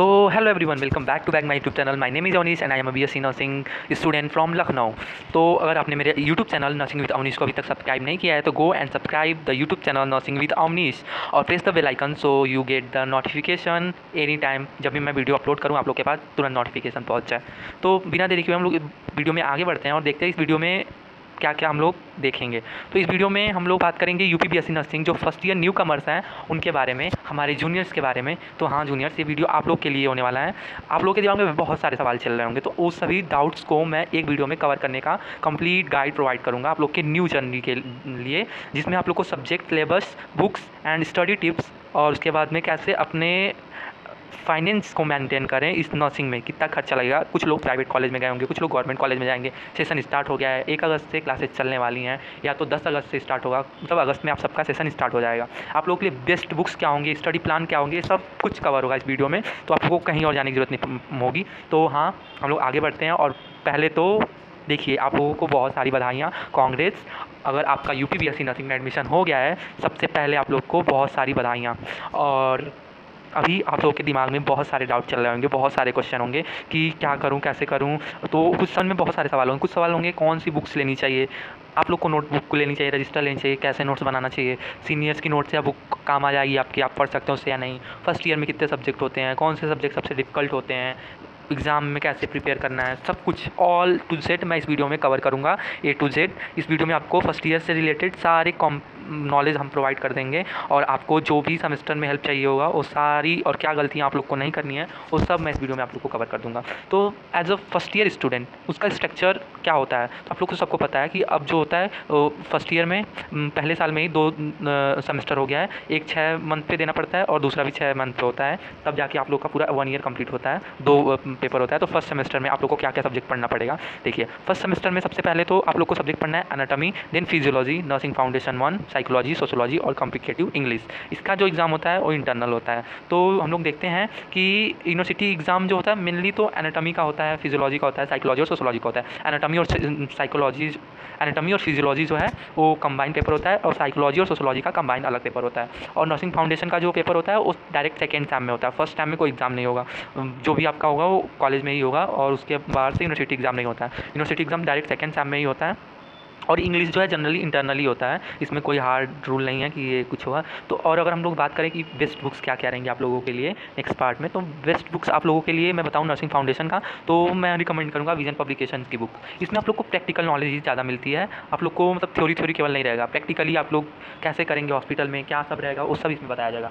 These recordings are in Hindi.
So hello everyone, welcome back to my YouTube channel. My name is Avnish and I am a BSc Nursing student from Lucknow. तो अगर आपने मेरे YouTube channel nursing with Avnish को अभी तक सब्सक्राइब नहीं किया है तो go and subscribe the YouTube channel nursing with Avnish और press the bell icon so you get the notification any time. जब भी मैं वीडियो अपलोड करूँ आप लोग के पास तुरंत नोटिफिकेशन पहुँच जाए। तो बिना देरी के हम लोग वीडियो में आगे बढ़ते हैं और देखते हैं इस वीडियो में क्या क्या हम लोग देखेंगे। तो इस वीडियो में हम लोग बात करेंगे यूपी बीएससी नर्सिंग जो फर्स्ट ईयर न्यू कमर्स हैं उनके बारे में, हमारे जूनियर्स के बारे में। तो हाँ जूनियर्स, ये वीडियो आप लोग के लिए होने वाला है। आप लोग के दिमाग में बहुत सारे सवाल चल रहे होंगे तो उस सभी डाउट्स को मैं एक वीडियो में कवर करने का कंप्लीट गाइड प्रोवाइड करूँगा आप लोग के न्यू जर्नी के लिए, जिसमें आप लोग को subject, syllabus, books and study tips और उसके बाद में कैसे अपने फाइनेंस को मेंटेन करें, इस नर्सिंग में कितना खर्चा लगेगा। कुछ लोग प्राइवेट कॉलेज में गए होंगे, कुछ लोग गवर्नमेंट कॉलेज में जाएंगे। सेशन स्टार्ट हो गया है, 1 अगस्त से क्लासेस चलने वाली हैं या तो 10 अगस्त से स्टार्ट होगा, मतलब अगस्त में आप सबका सेशन स्टार्ट हो जाएगा। आप लोगों के लिए बेस्ट बुक्स क्या होंगे, स्टडी प्लान क्या होंगे, सब कुछ कवर होगा इस वीडियो में। तो आपको कहीं और जाने की ज़रूरत नहीं होगी। तो हाँ हम लोग आगे बढ़ते हैं और पहले तो देखिए आप लोगों को बहुत सारी बधाइयाँ, कांग्रेस। अगर आपका यूपी बीएससी नर्सिंग में एडमिशन हो गया है सबसे पहले आप लोग को बहुत सारी बधाइयाँ। और अभी आप लोगों के दिमाग में बहुत सारे डाउट चल रहे होंगे, बहुत सारे क्वेश्चन होंगे कि क्या करूं, कैसे करूं। तो कुछ सन में बहुत सारे सवाल होंगे। कुछ सवाल होंगे कौन सी बुक्स लेनी चाहिए, आप लोग को नोटबुक को लेनी चाहिए, रजिस्टर लेनी चाहिए, कैसे नोट्स बनाना चाहिए, सीनियर्स की नोट्स या बुक काम आ जाएगी आपकी, आप पढ़ सकते हो उससे या नहीं, फर्स्ट ईयर में कितने सब्जेक्ट होते हैं, कौन से सब्जेक्ट सबसे डिफिकल्ट होते हैं, एग्ज़ाम में कैसे प्रिपेयर करना है, सब कुछ ऑल टू जेड मैं इस वीडियो में कवर करूँगा, ए टू जेड। इस वीडियो में आपको फर्स्ट ईयर से रिलेटेड सारे नॉलेज हम प्रोवाइड कर देंगे और आपको जो भी सेमेस्टर में हेल्प चाहिए होगा वो सारी, और क्या गलतियाँ आप लोग को नहीं करनी है वो सब मैं इस वीडियो में आप लोग को कवर कर दूँगा। तो as a first year student उसका स्ट्रक्चर क्या होता है तो आप लोग को सबको पता है कि अब जो होता है फर्स्ट ईयर में पहले साल में ही 2 सेमेस्टर हो गया है। एक 6 मंथ पे देना पड़ता है और दूसरा भी 6 मंथ पे होता है, तब जाके आप लोग का पूरा 1 ईयर कंप्लीट होता है, 2 पेपर होता है। तो फर्स्ट सेमेस्टर में आप लोग को क्या क्या सब्जेक्ट पढ़ना पड़ेगा। देखिए फर्स्ट सेमेस्टर में सबसे पहले तो आप लोग को सब्जेक्ट पढ़ना है anatomy, then physiology, nursing foundation 1, psychology, sociology और कॉम्प्लिकेटिव इंग्लिश। इसका जो एग्ज़ाम होता है वो इंटरनल होता है। तो हम लोग देखते हैं कि यूनिवर्सिटी एग्ज़ाम जो होता है मेनली तो एनाटॉमी का होता है, फिजियोलॉजी का होता है, साइकोलॉजी और सोशियोलॉजी का होता है। एनाटॉमी और साइकोलॉजी, एनाटॉमी और फिजियोलॉजी जो है वो कंबाइन पेपर होता है और साइकोलॉजी और सोशियोलॉजी का कंबाइन अलग पेपर होता है। और नर्सिंग फाउंडेशन का जो पेपर होता है वो डायरेक्ट सेकेंड टाइम में होता है, फर्स्ट टाइम में कोई एग्ज़ाम नहीं होगा। जो भी आपका होगा वो कॉलेज में ही होगा और उसके बाद से यूनिवर्सिटी एग्ज़ाम नहीं होता है। University exam direct second time में ही होता है। और इंग्लिश जो है जनरली इंटरनली होता है, इसमें कोई हार्ड रूल नहीं है कि ये कुछ होगा। तो और अगर हम लोग बात करें कि बेस्ट बुक्स क्या क्या रहेंगे आप लोगों के लिए नेक्स्ट पार्ट में, तो बेस्ट बुक्स आप लोगों के लिए मैं बताऊं नर्सिंग फाउंडेशन का तो मैं रिकमेंड करूंगा विजन पब्लिकेशन की बुक। इसमें आप लोग को प्रैक्टिकल नॉलेज ज़्यादा मिलती है। आप लोग को मतलब थ्योरी केवल नहीं रहेगा, प्रैक्टिकली आप लोग कैसे करेंगे हॉस्पिटल में, क्या सब रहेगा वो सब इसमें बताया जाएगा।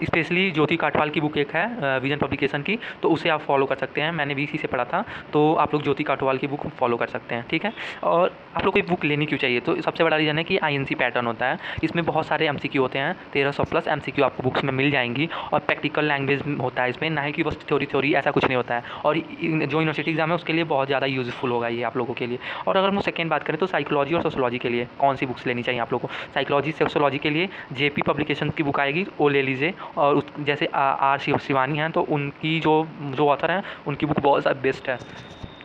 स्पेशली ज्योति काटवाल की बुक एक है विजन पब्लिकेशन की, तो उसे आप फॉलो कर सकते हैं। मैंने भी इसी से पढ़ा था, तो आप लोग ज्योति काटवाल की बुक फॉलो कर सकते हैं, ठीक है। और आप लोग को एक बुक लेनी क्यों चाहिए, तो सबसे बड़ा रीज़न है कि INC पैटर्न होता है। इसमें बहुत सारे MCQ होते हैं, 1300 प्लस MCQ आपको बुक्स में मिल जाएंगी और प्रैक्टिकल लैंग्वेज होता है इसमें, ना ही कि बस थ्योरी ऐसा कुछ नहीं होता है। और जो यूनिवर्सिटी एग्जाम है उसके लिए बहुत ज़्यादा यूज़फुल होगा ये आप लोगों के लिए। और अगर हम सेकेंड बात करें तो साइकोलॉजी और सोशियोलॉजी के लिए कौन सी बुक्स लेनी चाहिए आप लोग को। साइकोलॉजी सोशियोलॉजी के लिए JP पब्लिकेशन की बुक आएगी, वो ले लीजिए। और उस जैसे R शिवानी हैं तो उनकी जो ऑथर हैं उनकी बुक बहुत बेस्ट है,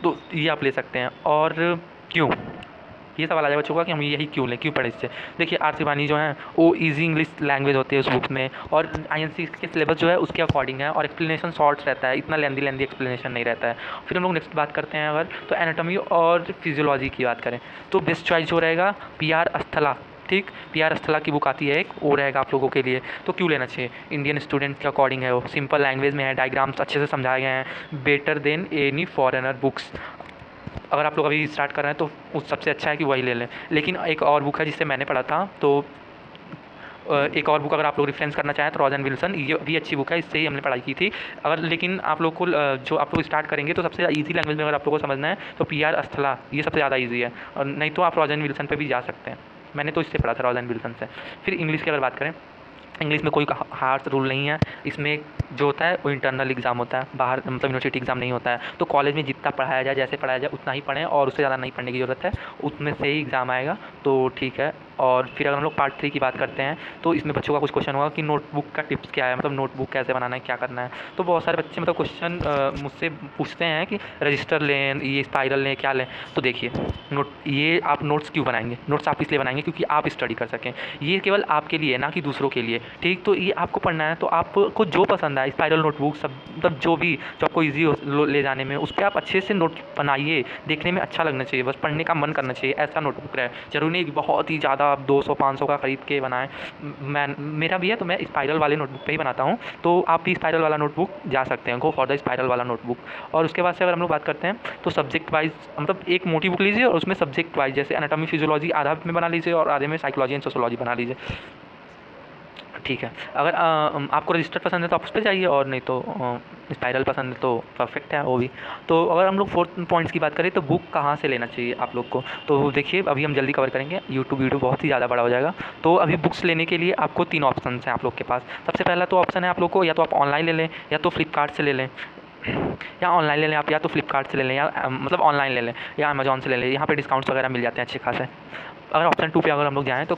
तो ये आप ले सकते हैं। और क्यों, ये सवाल आ जाएगा बच्चों का कि हम यही क्यों लें, क्यों पढ़ें इससे। देखिए R शिवानी जो है वो इजी इंग्लिश लैंग्वेज होती है उस बुक में, और INC के सिलेबस जो है उसके अकॉर्डिंग है और एक्सप्लेनेशन शॉर्ट्स रहता है, इतना लेंदी एक्सप्लेनेशन नहीं रहता है। फिर हम लोग नेक्स्ट बात करते हैं अगर तो एनाटॉमी और फिजियोलॉजी की बात करें तो बेस्ट चॉइस जो रहेगा PR अस्थला, ठीक। PR अस्थला की बुक आती है एक, वो रहेगा आप लोगों के लिए। तो क्यों लेना चाहिए, इंडियन स्टूडेंट के अकॉर्डिंग है वो, सिंपल लैंग्वेज में है, डायग्राम्स अच्छे से समझाए गए हैं, better than any foreigner books. अगर आप लोग अभी स्टार्ट कर रहे हैं तो उस सबसे अच्छा है कि वही ले लें। लेकिन एक और बुक है जिससे मैंने पढ़ा था, तो एक और बुक अगर आप लोग रेफरेंस करना चाहें तो रॉज एंड विल्सन, ये भी अच्छी बुक है, इससे ही हमने पढ़ाई की थी। अगर लेकिन आप लोग को जो आप लोग स्टार्ट करेंगे तो सबसे ईजी लैंग्वेज में अगर आप लोग को समझना है तो PR अस्थला ये सबसे ज़्यादा ईजी है, और नहीं तो आप रॉज एंड विल्सन पे भी जा सकते हैं। मैंने तो इससे पढ़ा था रॉज एंड विल्सन से। फिर इंग्लिश की अगर बात करें, इंग्लिश में कोई हार्ड रूल नहीं है, इसमें जो होता है वो इंटरनल एग्ज़ाम होता है, बाहर मतलब यूनिवर्सिटी एग्ज़ाम नहीं होता है। तो कॉलेज में जितना पढ़ाया जाए, जैसे पढ़ाया जाए उतना ही पढ़ें और उससे ज़्यादा नहीं पढ़ने की ज़रूरत है, उसमें से ही एग्ज़ाम आएगा, तो ठीक है। और फिर अगर हम लोग पार्ट 3 की बात करते हैं तो इसमें बच्चों का कुछ क्वेश्चन होगा कि नोटबुक का टिप्स क्या है, मतलब नोटबुक कैसे बनाना है, क्या करना है। तो बहुत सारे बच्चे मतलब क्वेश्चन मुझसे पूछते हैं कि रजिस्टर लें, ये स्पाइरल लें, क्या लें। तो देखिए, ये आप नोट्स क्यों बनाएंगे? नोट्स आप इसलिए बनाएंगे क्योंकि आप स्टडी कर सकें। ये केवल आपके लिए, ना कि दूसरों के लिए, ठीक। तो ये आपको पढ़ना है तो आपको जो पसंद आए, स्पाइरल नोटबुक सब, मतलब जो भी जो आपको ईजी हो ले जाने में, उस पर आप अच्छे से नोट बनाइए। देखने में अच्छा लगना चाहिए, बस पढ़ने का मन करना चाहिए, ऐसा नोटबुक रहे। जरूरी नहीं कि बहुत ही ज़्यादा आप 200-500 का खरीद के बनाएं। मैं मेरा भी है तो मैं स्पाइरल वाले नोटबुक पे ही बनाता हूँ। तो आप भी स्पाइरल वाला नोटबुक जा सकते हैं, गो फॉर द स्पाइरल वाला नोटबुक। और उसके बाद से अगर हम लोग बात करते हैं तो सब्जेक्ट वाइज, मतलब एक मोटी बुक लीजिए और उसमें सब्जेक्ट वाइज, जैसे एनाटॉमी फिजियोलॉजी आधा में बना लीजिए और आधे में साइकोलॉजी एंड सोशियोलॉजी बना लीजिए, ठीक है। अगर आपको रजिस्टर पसंद है तो आप उस पर जाइए, और नहीं तो स्पाइरल पसंद है तो परफेक्ट है वो भी। तो अगर हम लोग 4 पॉइंट्स की बात करें तो बुक कहाँ से लेना चाहिए आप लोग को, तो देखिए अभी हम जल्दी कवर करेंगे, यूट्यूब वीडियो बहुत ही ज़्यादा बड़ा हो जाएगा। तो अभी बुक्स लेने के लिए आपको 3 ऑप्शन हैं आप लोग के पास। सबसे पहला तो ऑप्शन है आप लोग को, या तो आप ऑनलाइन ले लें, या तो फ्लिपकार्ट से ले लें, या ऑनलाइन ले लें आप, या तो फ्लिपकार्ट से ले लें, या मतलब ऑनलाइन ले लें, या अमेजॉन से ले लें। यहाँ पे डिस्काउंट्स वगैरह मिल जाते हैं अच्छे खासे। अगर ऑप्शन 2 पे अगर हम लोग जाएँ तो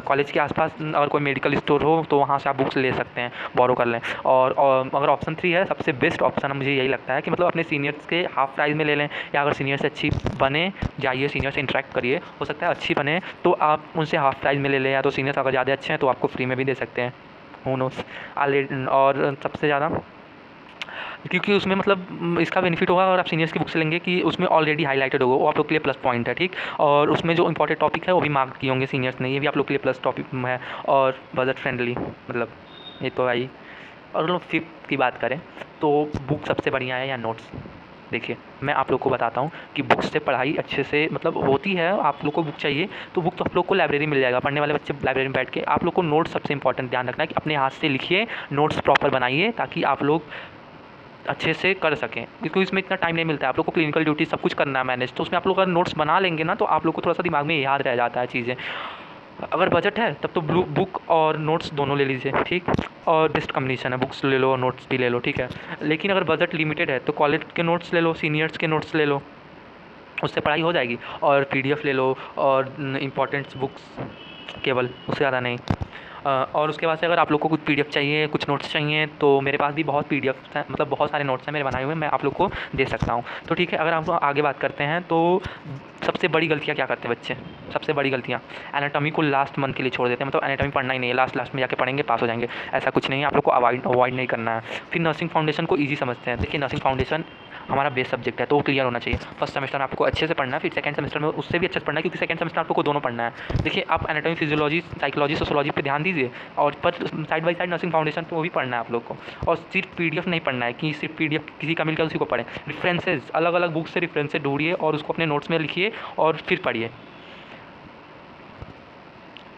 कॉलेज के आसपास अगर कोई मेडिकल स्टोर हो तो वहाँ से आप बुक्स ले सकते हैं, बोरो कर लें। और अगर ऑप्शन 3 है, सबसे बेस्ट ऑप्शन मुझे यही लगता है कि मतलब अपने सीनियर्स के हाफ प्राइस में ले लें, या अगर सीनियर से अच्छी बने, जाइए सीनियर से इंटरेक्ट करिए, हो सकता है अच्छी बने तो आप उनसे हाफ प्राइस में ले लें, या तो सीनियर्स अगर ज़्यादा अच्छे हैं तो आपको फ्री में भी दे सकते हैं, हू नोस। और सबसे ज़्यादा क्योंकि उसमें मतलब इसका बेनिफिट होगा अगर आप सीनियर्स की बुक से लेंगे कि उसमें ऑलरेडी हाईलाइटेड होगा, वो आप लोग के लिए प्लस पॉइंट है, ठीक। और उसमें जो इंपॉर्टेंट टॉपिक है वो भी मार्क किए होंगे सीनियर्स ने, ये भी आप लोग के लिए प्लस टॉपिक है। और बजट फ्रेंडली, मतलब ये तो आई। और लोग 5th की बात करें तो बुक सबसे बढ़िया है या नोट्स? देखिए मैं आप लोग को बताता हूँ कि बुक से पढ़ाई अच्छे से मतलब होती है। आप लोग को बुक चाहिए तो बुक तो आप लोग को लाइब्रेरी मिल जाएगा, पढ़ने वाले बच्चे लाइब्रेरी में बैठ के। आप लोग को नोट्स सबसे इंपॉर्टेंट ध्यान रखना है कि अपने हाथ से लिखिए, नोट्स प्रॉपर बनाइए, ताकि आप लोग अच्छे से कर सकें, क्योंकि इसमें इतना टाइम नहीं मिलता है। आप लोग को क्लिनिकल ड्यूटी सब कुछ करना है मैनेज, तो उसमें आप लोग अगर नोट्स बना लेंगे ना तो आप लोग को थोड़ा सा दिमाग में याद रह जाता है चीज़ें। अगर बजट है तब तो ब्लू बुक और नोट्स दोनों ले लीजिए, ठीक। और बेस्ट कम्बिनेशन है, बुक्स ले लो और नोट्स भी ले लो, ठीक है। लेकिन अगर बजट लिमिटेड है तो कॉलेज के नोट्स ले लो, सीनियर्स के नोट्स ले लो, उससे पढ़ाई हो जाएगी। और पीडीएफ ले लो और इम्पॉर्टेंट बुक्स केवल, उससे ज़्यादा नहीं। और उसके बाद से अगर आप लोग को कुछ पीडीएफ चाहिए, कुछ नोट्स चाहिए, तो मेरे पास भी बहुत पीडीएफ हैं, मतलब बहुत सारे नोट्स हैं मेरे बनाए हुए, मैं आप लोग को दे सकता हूँ। तो ठीक है, अगर आप आगे बात करते हैं तो सबसे बड़ी गलतियाँ क्या करते हैं बच्चे? सबसे बड़ी गलतियाँ, एनाटॉमी को लास्ट मंथ के लिए छोड़ देते हैं, मतलब एनाटॉमी पढ़ना ही नहीं है, लास्ट में जाके पढ़ेंगे, पास हो जाएंगे। ऐसा कुछ नहीं है, आप लोग को अवॉइड नहीं करना है। फिर नर्सिंग फाउंडेशन को ईजी समझते हैं। देखिए नर्सिंग फाउंडेशन हमारा बेस्ट सब्जेक्ट है तो वो क्लियर होना चाहिए। फर्स्ट सेमेस्टर में आपको अच्छे से पढ़ना है, फिर सेकंड सेमेस्टर में उससे भी अच्छे से पढ़ना है, क्योंकि सेकंड सेमेस्टर आपको दोनों पढ़ना है। देखिए आप एनाटॉमी फिजियोलॉजी साइकोलॉजी सोशियोलॉजी पे ध्यान दीजिए, और पर side by side nursing foundation पे वो भी पढ़ना है आप लोग को। और सिर्फ पीडीएफ नहीं पढ़ना है कि सिर्फ पीडीएफ किसी का मिल गया उसी को पढ़ें। रेफरेंसेज, अलग अलग बुक से रेफरेंसेज ढूंढिए और उसको अपने नोट्स में लिखिए और फिर पढ़िए।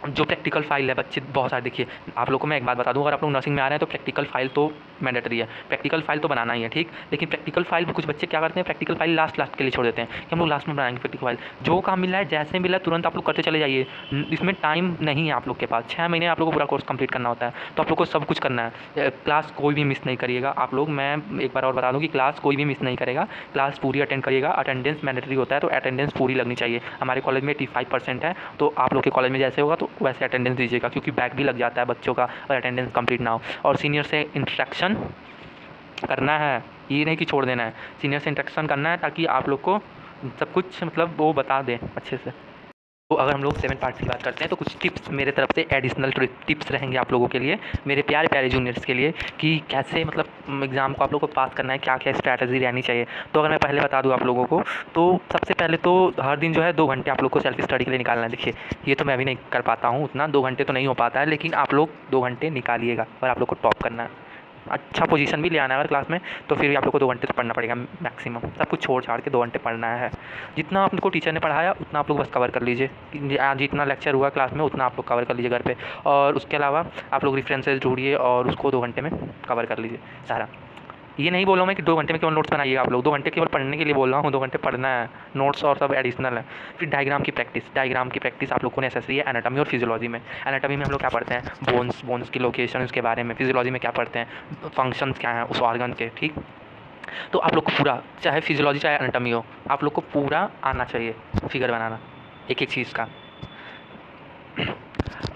जो प्रैक्टिकल फाइल है बच्चे बहुत सारे, देखिए आप लोग को मैं एक बात बता दूं, अगर आप लोग नर्सिंग में आ रहे हैं तो प्रैक्टिकल फाइल तो मैंडेटरी है, प्रैक्टिकल फाइल तो बनाना ही है, ठीक। लेकिन प्रैक्टिकल फाइल में कुछ बच्चे क्या करते हैं, प्रैक्टिकल फाइल लास्ट के लिए छोड़ देते हैं कि हम लोग लास्ट में बनाएंगे प्रैक्टिकल फाइल। जो काम मिला है जैसे मिला है तुरंत आप लोग करते चले जाइए। इसमें टाइम नहीं है आप लोग के पास, 6 महीने आप लोग को पूरा कोर्स कंप्लीट करना होता है, तो आप लोग को सब कुछ करना है। क्लास कोई भी मिस नहीं करिएगा आप लोग। मैं एक बार और बता दूँ कि क्लास कोई भी मिस नहीं करेगा, क्लास पूरी अटेंड करिएगा। अटेंडेंस मैंडेटरी होता है तो अटेंडेंस पूरी लगनी चाहिए। हमारे कॉलेज में 85% है, तो आप लोग के कॉलेज में जैसे होगा तो वैसे अटेंडेंस दीजिएगा, क्योंकि बैक भी लग जाता है बच्चों का और अटेंडेंस कंप्लीट ना हो। और सीनियर से इंटरेक्शन करना है, ये नहीं कि छोड़ देना है, सीनियर से इंटरेक्शन करना है ताकि आप लोग को सब कुछ मतलब वो बता दें अच्छे से। तो अगर हम लोग 7 पार्ट्स की बात करते हैं तो कुछ टिप्स मेरे तरफ से एडिशनल टिप्स रहेंगे आप लोगों के लिए, मेरे प्यारे प्यारे जूनियर्स के लिए, कि कैसे मतलब एग्ज़ाम को आप लोगों को पास करना है, क्या क्या स्ट्रैटेजी रहनी चाहिए। तो अगर मैं पहले बता दूं आप लोगों को, तो सबसे पहले तो हर दिन जो है 2 घंटे आप लोग को सेल्फ स्टडी के लिए निकालना है। देखिए ये तो मैं भी नहीं कर पाता हूँ उतना, 2 घंटे तो नहीं हो पाता है, लेकिन आप लोग 2 घंटे निकालिएगा और आप लोग को टॉप करना है, अच्छा पोजीशन भी ले आना है अगर क्लास में, तो फिर भी आप लोग को 2 घंटे तो पढ़ना पड़ेगा मैक्सिमम। सब कुछ छोड़ छाड़ के 2 घंटे पढ़ना है। जितना आपको टीचर ने पढ़ाया उतना आप लोग बस कवर कर लीजिए, आज जितना लेक्चर हुआ क्लास में उतना आप लोग कवर कर लीजिए घर पे। और उसके अलावा आप लोग रेफरेंसेस ढूंढिए और उसको 2 घंटे में कवर कर लीजिए सारा। ये नहीं बोल रहा हूँ मैं कि 2 घंटे में केवल नोट्स बनाइएगा आप लोग, 2 घंटे केवल पढ़ने के लिए बोल रहा हूँ, 2 घंटे पढ़ना है, नोट्स और सब एडिशनल है। फिर डायग्राम की प्रैक्टिस आप लोग को नेसेसरी है एनाटॉमी और फिजियोलॉजी में। एनाटॉमी में हम लोग क्या पढ़ते हैं, बोन्स की लोकेशन उसके बारे में। फिजियोलॉजी में क्या पढ़ते हैं, फंक्शंस क्या हैं उस ऑर्गन के, ठीक। तो आप लोग को पूरा, चाहे फिजियोलॉजी चाहे एनाटॉमी हो, आप लोग को पूरा आना चाहिए फिगर बनाना एक एक चीज़ का।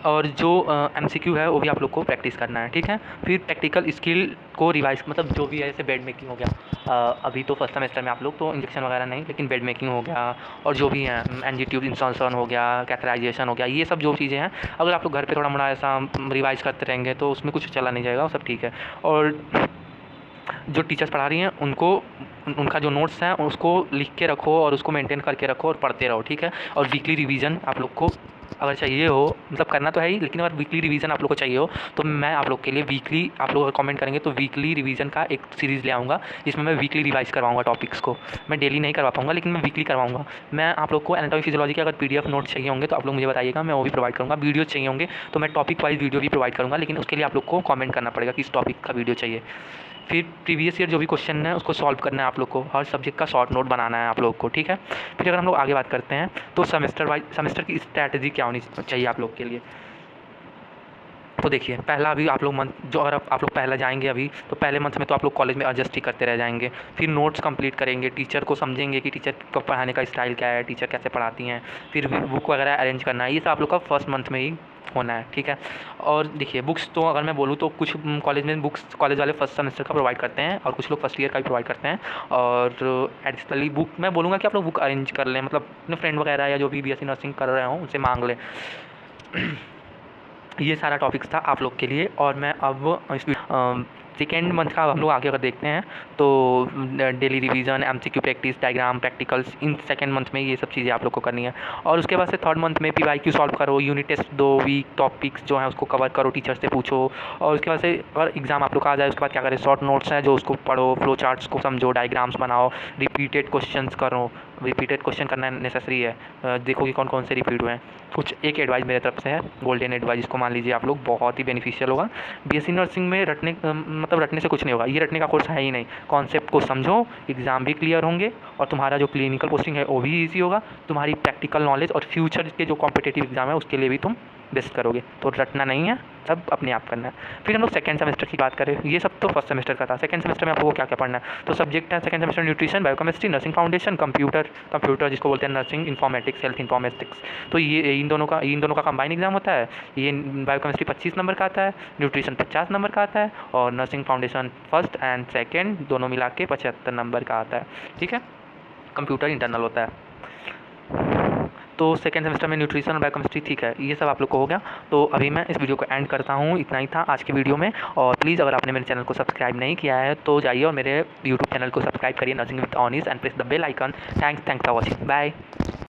और जो MCQ है वो भी आप लोग को प्रैक्टिस करना है, ठीक है। फिर प्रैक्टिकल स्किल को रिवाइज, मतलब जो भी है, जैसे बेड मेकिंग हो गया, अभी तो फर्स्ट सेमेस्टर में आप लोग तो इंजेक्शन वगैरह नहीं, लेकिन बेड मेकिंग हो गया और जो भी है NG ट्यूब इंसर्शन हो गया, कैथराइजेशन हो गया, ये सब जो चीज़ें हैं अगर आप लोग घर पे थोड़ा मोड़ा ऐसा रिवाइज करते रहेंगे तो उसमें कुछ चला नहीं जाएगा, वो सब ठीक है। और जो टीचर्स पढ़ा रही हैं उनको उनका जो नोट्स हैं उसको लिख के रखो और उसको मेंटेन करके रखो और पढ़ते रहो, ठीक है। और वीकली रिवीजन आप लोग को अगर चाहिए हो, मतलब करना तो है ही, लेकिन अगर वीकली रिवीजन आप लोग को चाहिए हो तो मैं आप लोग के लिए वीकली, आप लोग अगर कमेंट करेंगे तो वीकली रिवीजन का एक सीरीज़ ले आऊँगा जिसमें मैं वीकली रिवाइज करवाऊँगा टॉपिक्स को। मैं डेली नहीं करवा पाऊँगा लेकिन मैं वीकली करवाऊँगा। मैं आप लोग को एनाटॉमी फिजियोलॉजी के अगर PDF नोट्स चाहिए होंगे तो आप लोग मुझे बताइएगा, मैं वो भी प्रोवाइड करूँगा। वीडियो चाहिए होंगे तो मैं टॉपिक वाइज वीडियो भी प्रोवाइड करूँगा, लेकिन उसके लिए आप लोग को कमेंट करना पड़ेगा कि इस टॉपिक का वीडियो चाहिए। फिर प्रीवियस ईयर जो भी क्वेश्चन है उसको सॉल्व करना है आप लोग को, हर सब्जेक्ट का शॉर्ट नोट बनाना है आप लोग को, ठीक है। फिर अगर हम लोग आगे बात करते हैं तो सेमेस्टर की स्ट्रैटेजी क्या होनी चाहिए आप लोग के लिए। तो देखिए, पहला अभी आप लोग मंथ जो, अगर आप लोग पहले जाएंगे अभी तो पहले मंथ में तो आप लोग कॉलेज में एडजस्ट ही करते रह जाएंगे। फिर नोट्स कंप्लीट करेंगे, टीचर को समझेंगे कि टीचर को पढ़ाने का स्टाइल क्या है, टीचर कैसे पढ़ाती हैं। फिर बुक वगैरह अरेंज करना है, ये सब आप लोग का फर्स्ट मंथ में ही होना है, ठीक है। और देखिए, बुक्स तो अगर मैं बोलूँ तो कुछ कॉलेज में बुक्स कॉलेज वाले फर्स्ट सेमेस्टर का प्रोवाइड करते हैं और कुछ लोग फर्स्ट ईयर का भी प्रोवाइड करते हैं। और एडिशनली बुक मैं बोलूँगा कि आप लोग बुक अरेंज कर लें, मतलब अपने फ्रेंड वगैरह या जो भी BSc नर्सिंग कर रहे हों उनसे मांग लें। ये सारा टॉपिक्स था आप लोग के लिए। और मैं अब इस सेकेंड मंथ का हम लोग आगे अगर देखते हैं तो daily revision, MCQ practice, diagram, practicals, in second month में ये सब चीज़ें आप लोग को करनी है। और उसके बाद से थर्ड मंथ में PYQ सॉल्व करो, यूनिट टेस्ट दो, वीक टॉपिक्स जो हैं उसको कवर करो, टीचर से पूछो। और उसके बाद से अगर एग्ज़ाम आप लोग का आ जाए उसके बाद क्या करें, शॉर्ट नोट्स हैं जो उसको पढ़ो, फ्लो चार्ट्स को समझो, डायग्राम्स बनाओ, रिपीटेड क्वेश्चन करो। रिपीटेड क्वेश्चन करना नेसेसरी है, देखो कि कौन कौन से रिपीट हुए हैं। कुछ एक एडवाइस मेरे तरफ से है, गोल्डन एडवाइस, इसको मान लीजिए आप लोग, बहुत ही बेनिफिशियल होगा। BSc नर्सिंग में रटने से कुछ नहीं होगा, ये रटने का कोर्स है ही नहीं। कॉन्सेप्ट को समझो, एग्ज़ाम भी क्लियर होंगे और तुम्हारा जो क्लिनिकल पोस्टिंग है वो भी ईजी होगा। तुम्हारी प्रैक्टिकल नॉलेज और फ्यूचर के जो कॉम्पिटेटिव एग्ज़ाम है उसके लिए भी तुम बेस्ट करोगे। तो रटना नहीं है, सब अपने आप करना है। फिर हम लोग सेकंड सेमेस्टर की बात करें, ये सब तो फर्स्ट सेमेस्टर का था। सेकंड सेमेस्टर में आप लोगों को क्या क्या पढ़ना है, तो सब्जेक्ट है second semester nutrition, biochemistry, nursing foundation, computer जिसको बोलते हैं नर्सिंग इन्फॉर्मेटिक्स, हेल्थ इन्फॉर्मेटिक्स। तो ये इन दोनों का कंबाइन एग्जाम होता है। ये बायोकेमिस्ट्री 25 नंबर का आता है, न्यूट्रिशन 50 नंबर का आता है और nursing foundation first and second दोनों मिला के 75 नंबर का आता है, ठीक है। कंप्यूटर इंटरनल होता है। तो सेकेंड सेमेस्टर में न्यूट्रिशन और बायोकेमिस्ट्री, ठीक है, ये सब आप लोग को हो गया। तो अभी मैं इस वीडियो को एंड करता हूँ, इतना ही था आज के वीडियो में। और प्लीज़ अगर आपने मेरे चैनल को सब्सक्राइब नहीं किया है तो जाइए और मेरे यूट्यूब चैनल को सब्सक्राइब करिए, nursing with Anis, and press the bell icon. Thanks for watching, bye.